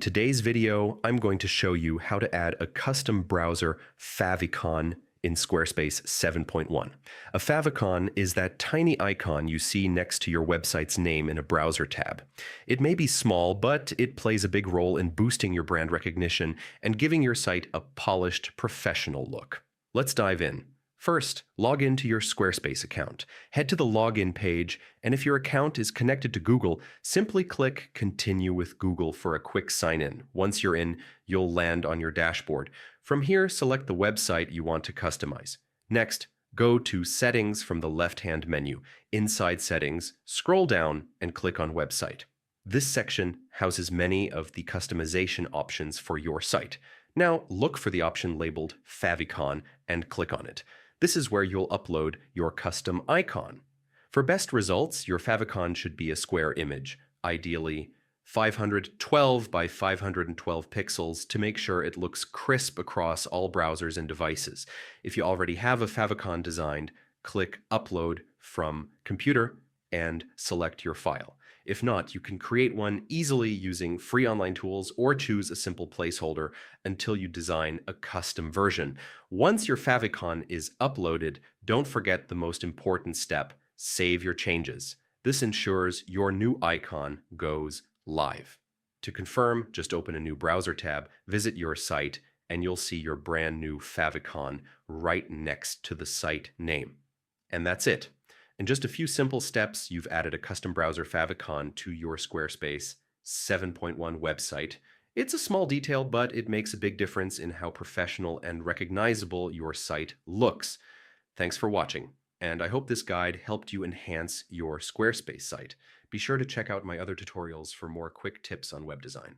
today's video, I'm going to show you how to add a custom browser favicon in Squarespace 7.1. A favicon is that tiny icon you see next to your website's name in a browser tab. It may be small, but it plays a big role in boosting your brand recognition and giving your site a polished, professional look. Let's dive in. First, log into your Squarespace account. Head to the login page, and if your account is connected to Google, simply click Continue with Google for a quick sign-in. Once you're in, you'll land on your dashboard. From here, select the website you want to customize. Next, go to Settings from the left-hand menu. Inside Settings, scroll down and click on Website. This section houses many of the customization options for your site. Now, look for the option labeled Favicon and click on it. This is where you'll upload your custom icon. For best results, your favicon should be a square image, ideally 512 by 512 pixels to make sure it looks crisp across all browsers and devices. If you already have a favicon designed, click Upload from Computer and select your file. If not, you can create one easily using free online tools or choose a simple placeholder until you design a custom version. Once your favicon is uploaded, don't forget the most important step: save your changes. This ensures your new icon goes live. To confirm, just open a new browser tab, visit your site, and you'll see your brand new favicon right next to the site name. And that's it. In just a few simple steps, you've added a custom browser favicon to your Squarespace 7.1 website. It's a small detail, but it makes a big difference in how professional and recognizable your site looks. Thanks for watching, and I hope this guide helped you enhance your Squarespace site. Be sure to check out my other tutorials for more quick tips on web design.